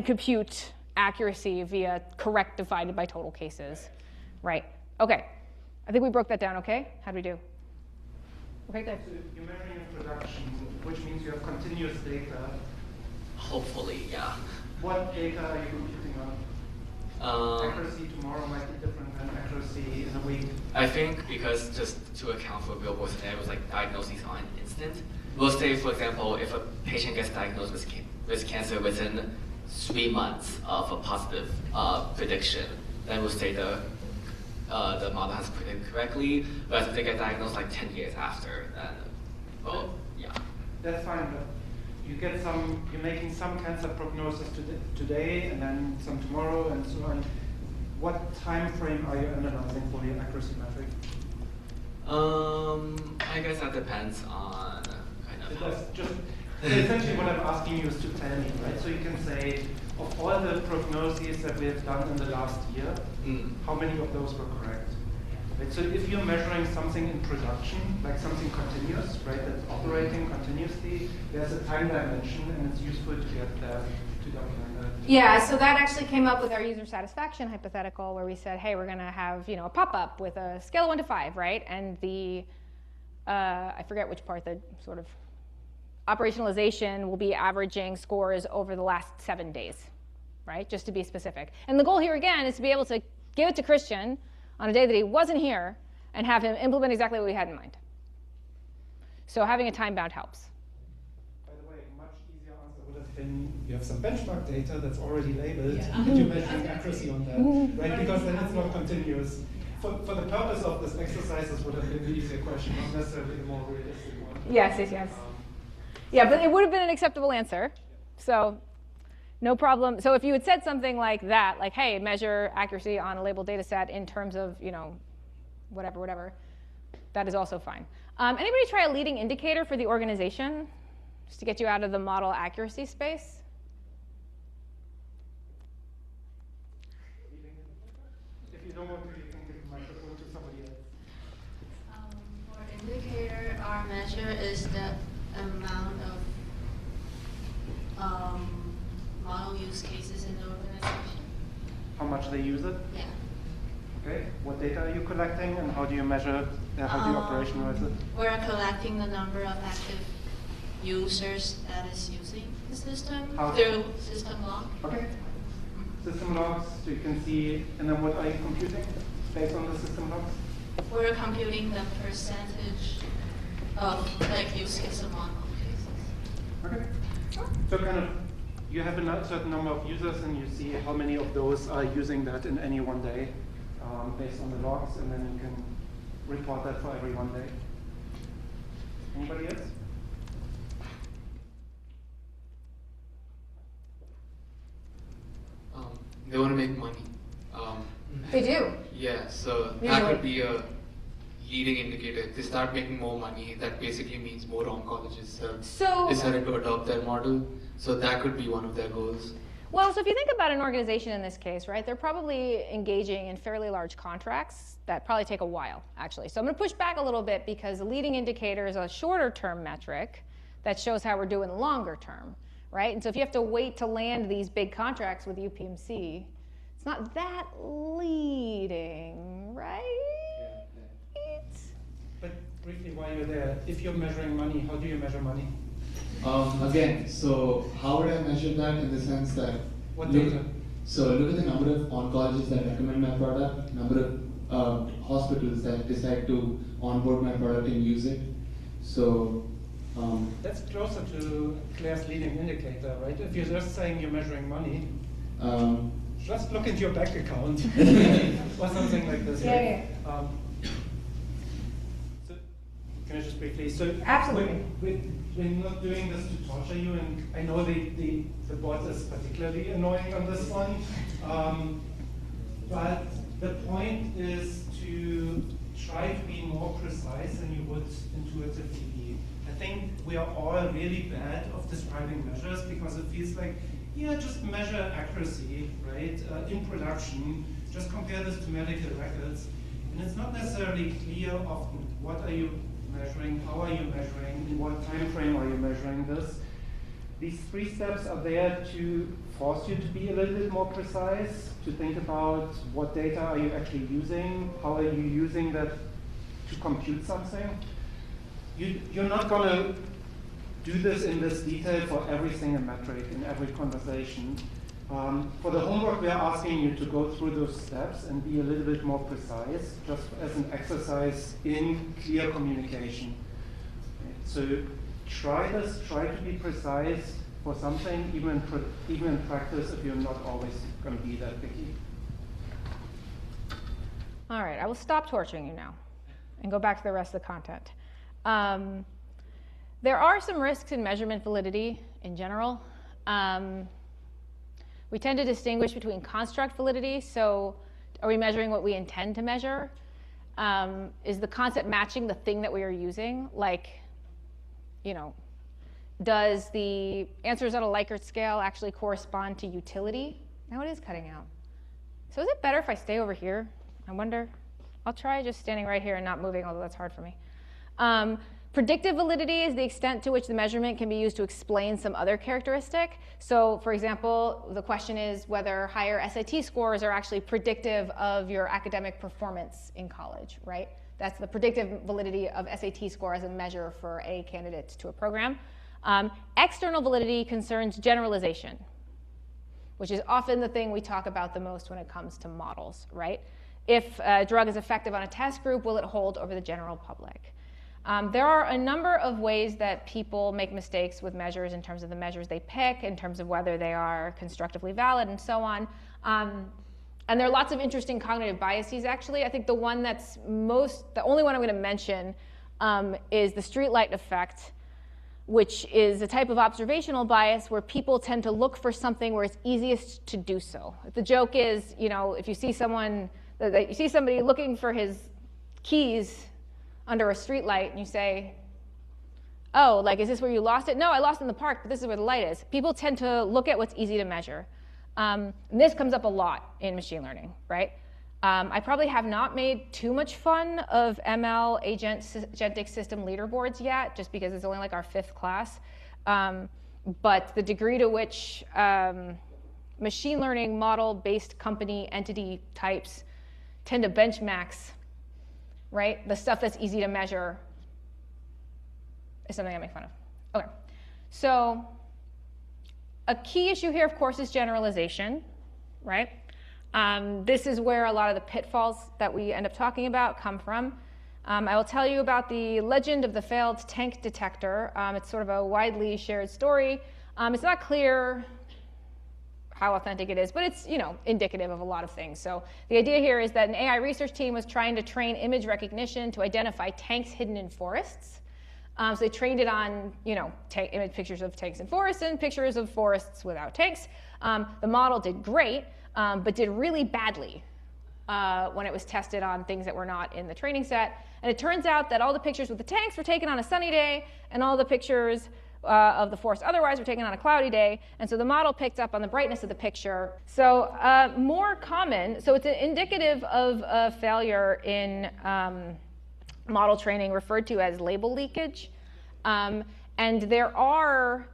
compute accuracy via correct divided by total cases, right? Okay, I think we broke that down. Okay, how do we do? Okay, good. So you're measuring in production, which means you have continuous data. Hopefully, yeah. What data are you computing on? Accuracy tomorrow might be different than accuracy in a week. I think because just to account for real world scenarios, like diagnoses are an instant. We'll say, for example, if a patient gets diagnosed with cancer within 3 months of a positive prediction, then we'll say the model has predicted correctly. But if they get diagnosed like 10 years after, then, well, yeah. That's fine, but you're making some cancer prognosis today and then some tomorrow and so on. What time frame are you analyzing for your accuracy metric? I guess that depends on So essentially what I'm asking you is to tell me, right? So you can say, of all the prognoses that we have done in the last year, how many of those were correct? Right? So if you're measuring something in production, like something continuous, right, that's operating continuously, there's a time dimension, and it's useful to get that to document that. Yeah, so that actually came up with our user satisfaction hypothetical, where we said, hey, we're going to have a pop-up with a scale of 1 to 5, right? And the I forget which part, the sort of operationalization will be averaging scores over the last 7 days, right? Just to be specific. And the goal here again is to be able to give it to Christian on a day that he wasn't here and have him implement exactly what we had in mind. So having a time bound helps. By the way, a much easier answer would have been you have some benchmark data that's already labeled and you're measuring accuracy on that, right? Because then it's not continuous. For the purpose of this exercise, this would have been the easier question, not necessarily the more realistic one. Yes. Yeah, but it would have been an acceptable answer. So no problem. So if you had said something like that, like, hey, measure accuracy on a labeled data set in terms of, whatever, that is also fine. Anybody try a leading indicator for the organization, just to get you out of the model accuracy space? If you don't want to, you can give the microphone to somebody else. For indicator, our measure is the amount of model use cases in the organization. How much they use it? Yeah. Okay. What data are you collecting, and how do you measure? How do you operationalize it? We're collecting the number of active users that is using the system through system log. Okay. System logs, so you can see, and then what are you computing based on the system logs? We're computing the percentage of use case among all cases. Okay. So kind of, you have a certain number of users, and you see how many of those are using that in any one day, based on the logs, and then you can report that for every 1 day. Anybody else? They want to make money. They do. Yeah, so Usually. that could be a leading indicator. If they start making more money, that basically means more oncologists decided to adopt their model. So that could be one of their goals. Well, so if you think about an organization in this case, right, they're probably engaging in fairly large contracts that probably take a while, actually. So I'm going to push back a little bit because the leading indicator is a shorter term metric that shows how we're doing longer term, right? And so if you have to wait to land these big contracts with UPMC, It's not that leading, right? But briefly, while you're there, if you're measuring money, how do you measure money? Again, so how would I measure that in the sense that what data? So look at the number of oncologists that recommend my product, number of hospitals that decide to onboard my product and use it. So that's closer to Claire's leading indicator, right? If you're just saying you're measuring money, just look into your bank account or something like this. Yeah, right? yeah. So can I just briefly? So absolutely. We're not doing this to torture you, and I know the bot is particularly annoying on this one. But the point is to try to be more precise than you would intuitively be. I think we are all really bad of describing measures because it feels like, yeah, just measure accuracy, right? In production, just compare this to medical records. And it's not necessarily clear often what are you measuring, how are you measuring, in what time frame are you measuring this. These 3 steps are there to force you to be a little bit more precise, to think about what data are you actually using, how are you using that to compute something. You're not going to do this in this detail for every single metric in every conversation. For the homework, we are asking you to go through those steps and be a little bit more precise, just as an exercise in clear communication. So try this, try to be precise for something, even in practice, if you're not always going to be that picky. All right, I will stop torturing you now and go back to the rest of the content. There are some risks in measurement validity in general. We tend to distinguish between construct validity, so are we measuring what we intend to measure? Is the concept matching the thing that we are using? Like, you know, does the answers on a Likert scale actually correspond to utility? Now it is cutting out. So is it better if I stay over here? I wonder. I'll try just standing right here and not moving, although that's hard for me. Predictive validity is the extent to which the measurement can be used to explain some other characteristic. So, for example, the question is whether higher SAT scores are actually predictive of your academic performance in college, right? That's the predictive validity of SAT score as a measure for a candidate to a program. External validity concerns generalization, which is often the thing we talk about the most when it comes to models, right? If a drug is effective on a test group, will it hold over the general public? There are a number of ways that people make mistakes with measures in terms of the measures they pick, in terms of whether they are constructively valid, and so on. And there are lots of interesting cognitive biases, actually. I think the one that's the only one I'm going to mention is the streetlight effect, which is a type of observational bias where people tend to look for something where it's easiest to do so. The joke is, you know, if you see somebody looking for his keys under a streetlight, and you say, oh, like, is this where you lost it? No, I lost it in the park, but this is where the light is. People tend to look at what's easy to measure. And this comes up a lot in machine learning, right? I probably have not made too much fun of ML agentic system leaderboards yet, just because it's only like our 5th class. But the degree to which machine learning model-based company entity types tend to benchmax, right? The stuff that's easy to measure is something I make fun of. Okay, so a key issue here, of course, is generalization, right? This is where a lot of the pitfalls that we end up talking about come from. I will tell you about the legend of the failed tank detector. It's sort of a widely shared story. It's not clear how authentic it is, but it's, you know, indicative of a lot of things. So the idea here is that an AI research team was trying to train image recognition to identify tanks hidden in forests. So they trained it on, you know, image pictures of tanks in forests and pictures of forests without tanks. The model did great, but did really badly when it was tested on things that were not in the training set. And it turns out that all the pictures with the tanks were taken on a sunny day, and all the pictures of the forest otherwise were taken on a cloudy day. And so the model picked up on the brightness of the picture. So more common, so it's indicative of a failure in model training referred to as label leakage. And there are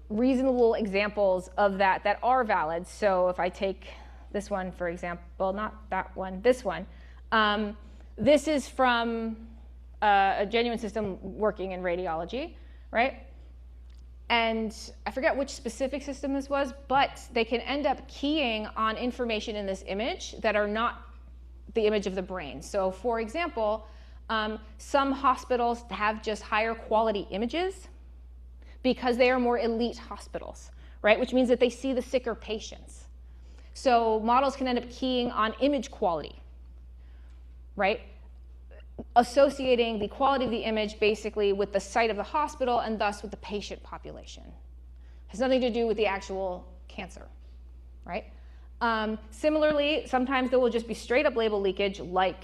reasonable examples of that are valid. So if I take this one, for example, not that one, this one. This is from a genuine system working in radiology, right? And I forget which specific system this was, but they can end up keying on information in this image that are not the image of the brain. So for example, some hospitals have just higher quality images because they are more elite hospitals, right? Which means that they see the sicker patients. So models can end up keying on image quality, right? Associating the quality of the image basically with the site of the hospital and thus with the patient population. It has nothing to do with the actual cancer, right? Similarly, sometimes there will just be straight up label leakage, like,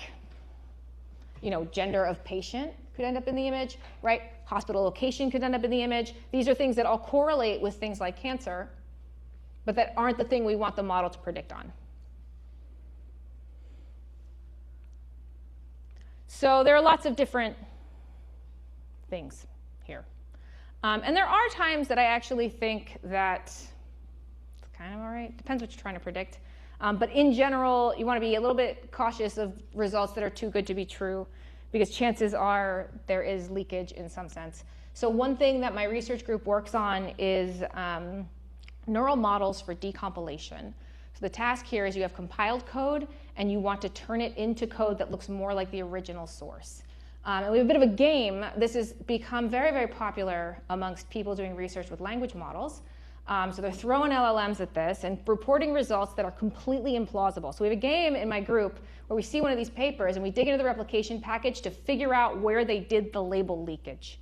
gender of patient could end up in the image, right? Hospital location could end up in the image. These are things that all correlate with things like cancer, but that aren't the thing we want the model to predict on. So there are lots of different things here. And there are times that I actually think that it's kind of all right. Depends what you're trying to predict. But in general, you want to be a little bit cautious of results that are too good to be true, because chances are there is leakage in some sense. So one thing that my research group works on is neural models for decompilation. So the task here is you have compiled code, and you want to turn it into code that looks more like the original source. And we have a bit of a game. This has become very, very popular amongst people doing research with language models. So they're throwing LLMs at this and reporting results that are completely implausible. So we have a game in my group where we see one of these papers, and we dig into the replication package to figure out where they did the label leakage.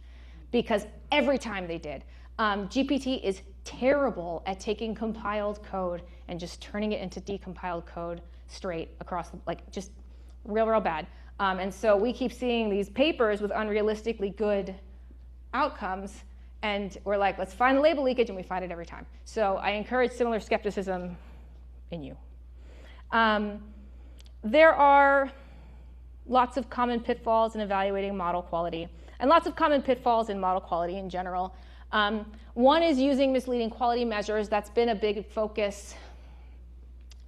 Because every time they did. GPT is terrible at taking compiled code and just turning it into decompiled code straight across, just real, real bad. And so we keep seeing these papers with unrealistically good outcomes, and we're like, let's find the label leakage, and we find it every time. So I encourage similar skepticism in you. There are lots of common pitfalls in evaluating model quality, and lots of common pitfalls in model quality in general. One is using misleading quality measures. That's been a big focus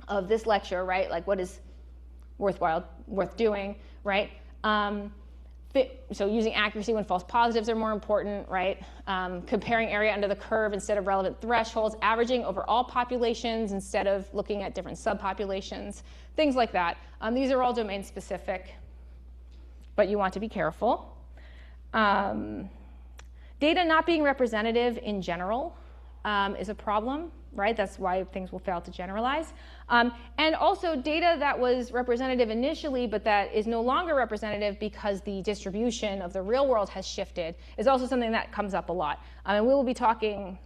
of this lecture, right? Like, what is worth doing, right? So using accuracy when false positives are more important, right? Comparing area under the curve instead of relevant thresholds, averaging over all populations instead of looking at different subpopulations, things like that. These are all domain specific, but you want to be careful. Data not being representative in general is a problem, right? That's why things will fail to generalize. And also data that was representative initially, but that is no longer representative because the distribution of the real world has shifted, is also something that comes up a lot. And we will be talking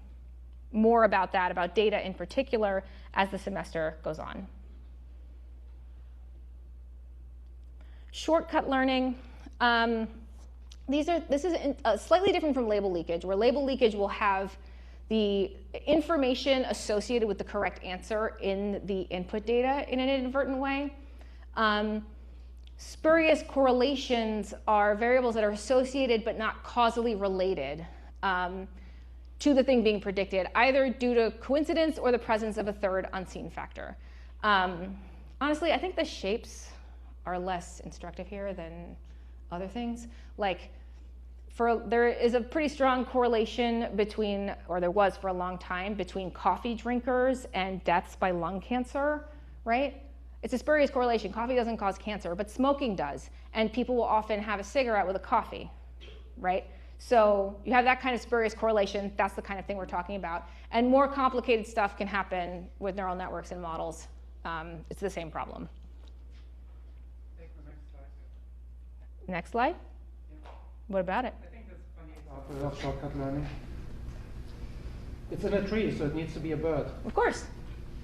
more about that, about data in particular, as the semester goes on. Shortcut learning. This is slightly different from label leakage, where label leakage will have the information associated with the correct answer in the input data in an inadvertent way. Spurious correlations are variables that are associated but not causally related to the thing being predicted, either due to coincidence or the presence of a third unseen factor. Honestly, I think the shapes are less instructive here than other things. Like, there is a pretty strong correlation between, or there was for a long time, between coffee drinkers and deaths by lung cancer, right? It's a spurious correlation. Coffee doesn't cause cancer, but smoking does. And people will often have a cigarette with a coffee, right? So you have that kind of spurious correlation. That's the kind of thing we're talking about. And more complicated stuff can happen with neural networks and models. It's the same problem. Take the next slide. Next slide? Yeah. What about it? I think that's a funny example of shortcut learning. It's in a tree, so it needs to be a bird. Of course.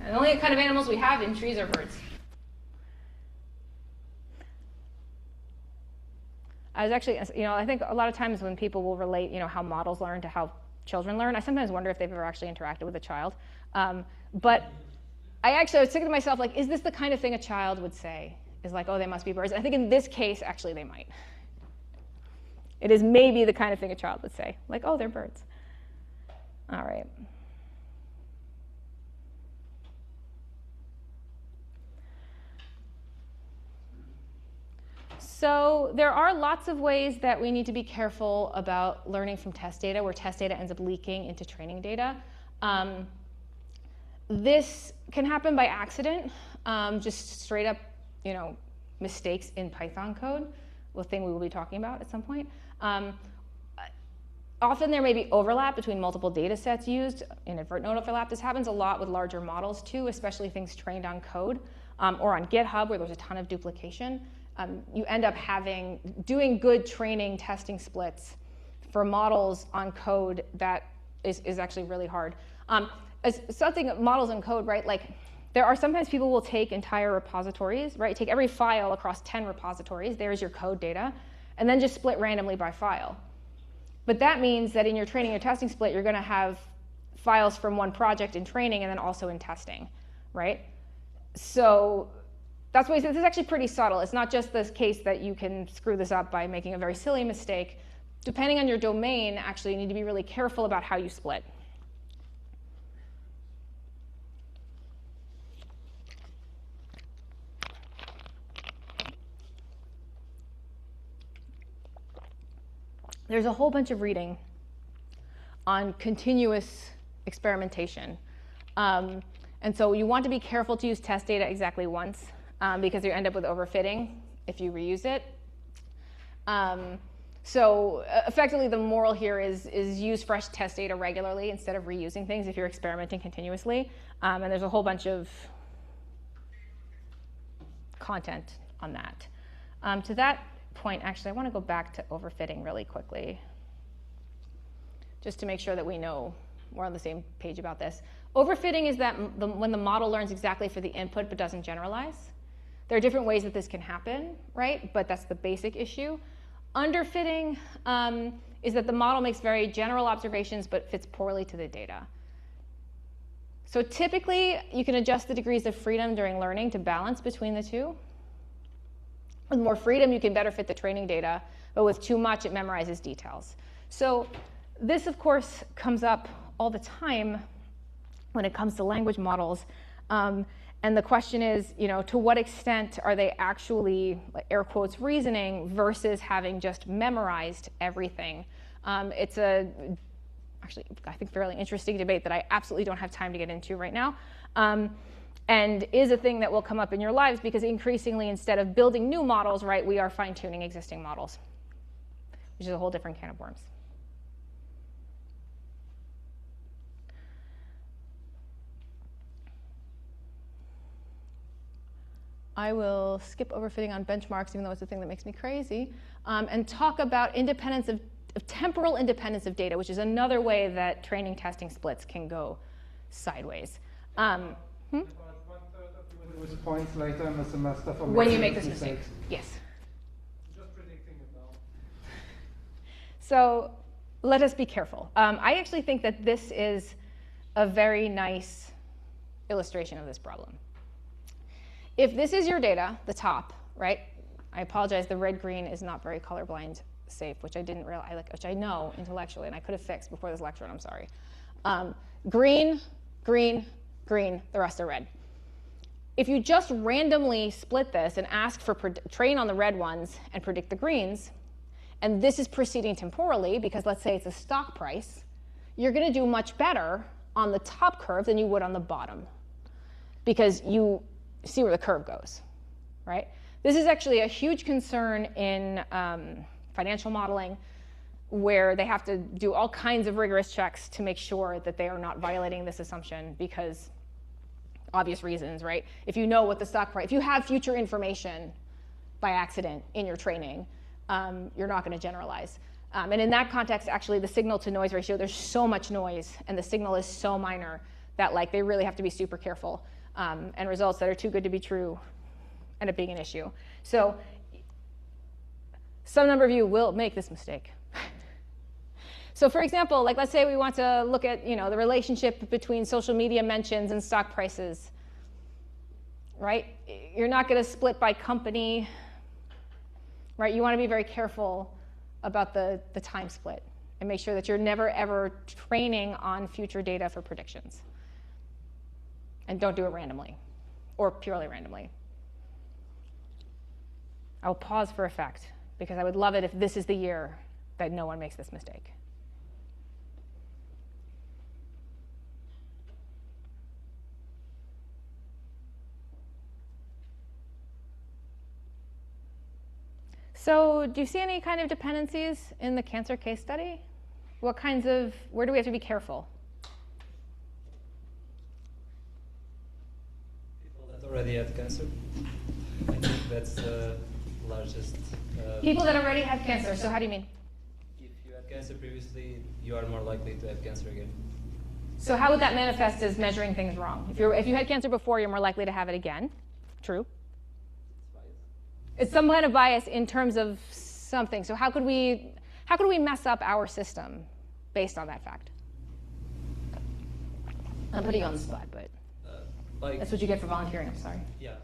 And the only kind of animals we have in trees are birds. I was actually, I think a lot of times when people will relate, how models learn to how children learn, I sometimes wonder if they've ever actually interacted with a child. But I was thinking to myself, like, is this the kind of thing a child would say? Is like, oh, they must be birds. I think in this case, actually, they might. It is maybe the kind of thing a child would say, like, oh, they're birds. All right. So there are lots of ways that we need to be careful about learning from test data, where test data ends up leaking into training data. This can happen by accident, just straight up, mistakes in Python code, a thing we will be talking about at some point. Often there may be overlap between multiple data sets used, inadvertent overlap. This happens a lot with larger models too, especially things trained on code or on GitHub where there's a ton of duplication. You end up doing good training testing splits for models on code that is actually really hard. As something models on code, right? Like there are sometimes people will take entire repositories, right? Take every file across 10 repositories, there's your code data, and then just split randomly by file. But that means that in your training or testing split, you're going to have files from one project in training and then also in testing, right? So that's why this is actually pretty subtle. It's not just this case that you can screw this up by making a very silly mistake. Depending on your domain, actually, you need to be really careful about how you split. There's a whole bunch of reading on continuous experimentation. And so you want to be careful to use test data exactly once because you end up with overfitting if you reuse it. So effectively, the moral here is use fresh test data regularly instead of reusing things if you're experimenting continuously. And there's a whole bunch of content on that. To that point, actually, I want to go back to overfitting really quickly, just to make sure that we know we're on the same page about this. Overfitting is that when the model learns exactly for the input but doesn't generalize. There are different ways that this can happen, right? But that's the basic issue. Underfitting is that the model makes very general observations but fits poorly to the data. So typically, you can adjust the degrees of freedom during learning to balance between the two. With more freedom, you can better fit the training data, but with too much, it memorizes details. So this, of course, comes up all the time when it comes to language models. And the question is, to what extent are they actually, like, air quotes, reasoning versus having just memorized everything? It's actually, I think, fairly interesting debate that I absolutely don't have time to get into right now. And is a thing that will come up in your lives because increasingly, instead of building new models, right, we are fine-tuning existing models, which is a whole different can of worms. I will skip overfitting on benchmarks, even though it's the thing that makes me crazy, and talk about independence of temporal independence of data, which is another way that training testing splits can go sideways. With points later in the semester for when you make this mistake. Yes. Just predicting it now. So let us be careful. I actually think that this is a very nice illustration of this problem. If this is your data, the top, right? I apologize, the red-green is not very colorblind safe, which I didn't realize, which I know intellectually, and I could have fixed before this lecture, and I'm sorry. Green, green, green, the rest are red. If you just randomly split this and ask for train on the red ones and predict the greens, and this is proceeding temporally because let's say it's a stock price, you're going to do much better on the top curve than you would on the bottom because you see where the curve goes, right? This is actually a huge concern in financial modeling where they have to do all kinds of rigorous checks to make sure that they are not violating this assumption because obvious reasons, right? If you know what the stock price, if you have future information by accident in your training, you're not going to generalize. And in that context, actually, the signal to noise ratio, there's so much noise, and the signal is so minor that they really have to be super careful. And results that are too good to be true end up being an issue. So some number of you will make this mistake. So for example, let's say we want to look at the relationship between social media mentions and stock prices, right? You're not going to split by company, right? You want to be very careful about the time split and make sure that you're never, ever training on future data for predictions. And don't do it randomly or purely randomly. I will pause for effect, because I would love it if this is the year that no one makes this mistake. So do you see any kind of dependencies in the cancer case study? What kinds of, where do we have to be careful? People that already have cancer. I think that's the largest. People that already have cancer, so how do you mean? If you had cancer previously, you are more likely to have cancer again. So how would that manifest as measuring things wrong? If you had cancer before, you're more likely to have it again. True. It's some kind of bias in terms of something. So how could we mess up our system based on that fact? I'm putting you on the spot, but that's what you get for volunteering. I'm sorry. Yeah,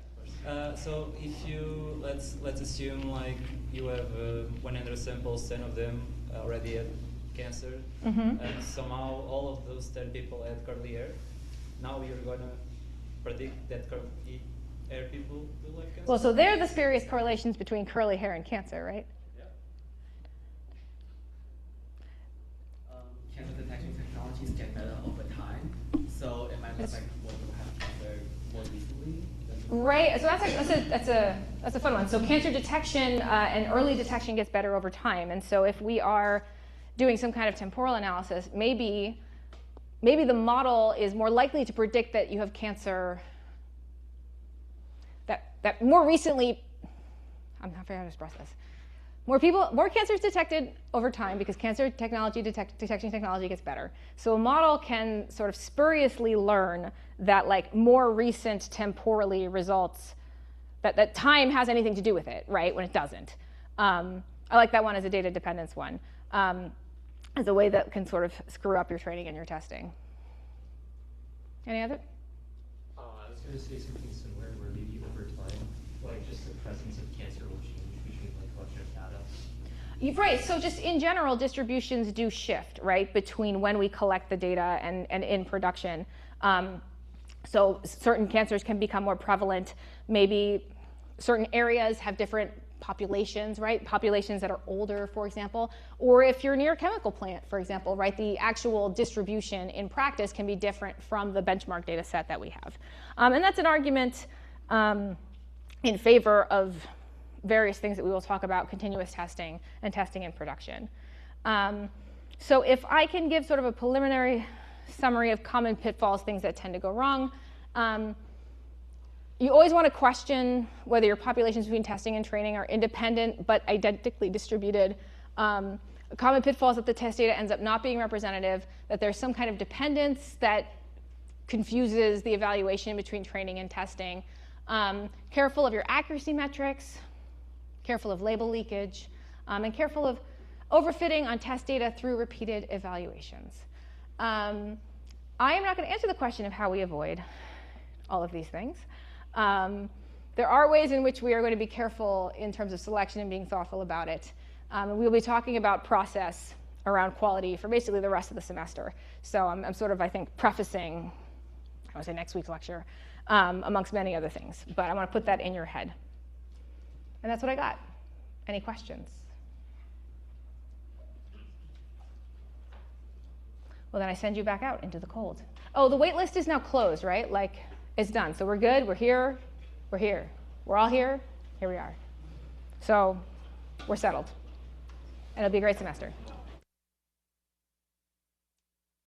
of course. So if you let's assume like you have 100 samples, 10 of them already had cancer, and somehow all of those 10 people had curly hair. Now you're gonna predict that curly hair people will have cancer? Well, so there are the spurious correlations between curly hair and cancer, right? Yeah. Cancer detection technologies get better over time, so it might look like what will have cancer more recently. Right. So that's a fun one. So cancer detection and early detection gets better over time, and so if we are doing some kind of temporal analysis, maybe the model is more likely to predict that you have cancer. That more recently, I'm not figuring out how to express this. More cancer is detected over time because cancer technology, detection technology gets better. So a model can sort of spuriously learn that like more recent temporally results, that time has anything to do with it, right, when it doesn't. I like that one as a data dependence one, as a way that can sort of screw up your training and your testing. Any other? I was going to say something similar, where maybe over time, like just the presence of cancer will change between like collection of data. Right, so just in general, distributions do shift, right, between when we collect the data and in production. So certain cancers can become more prevalent. Maybe certain areas have different populations, right? Populations that are older, for example. Or if you're near a chemical plant, for example, right, the actual distribution in practice can be different from the benchmark data set that we have. And that's an argument in favor of various things that we will talk about, continuous testing and testing in production. So if I can give sort of a preliminary summary of common pitfalls, things that tend to go wrong, you always want to question whether your populations between testing and training are independent but identically distributed. A common pitfall is that the test data ends up not being representative, that there's some kind of dependence that confuses the evaluation between training and testing. Careful of your accuracy metrics, careful of label leakage, and careful of overfitting on test data through repeated evaluations. I am not going to answer the question of how we avoid all of these things. There are ways in which we are going to be careful in terms of selection and being thoughtful about it. And we'll be talking about process around quality for basically the rest of the semester. So I'm sort of, I think, prefacing, I would say next week's lecture, amongst many other things. But I want to put that in your head. And that's what I got. Any questions? Well, then I send you back out into the cold. Oh, the wait list is now closed, right? Like, it's done. So we're good. We're here. We're here. We're all here. Here we are. So we're settled. And it'll be a great semester.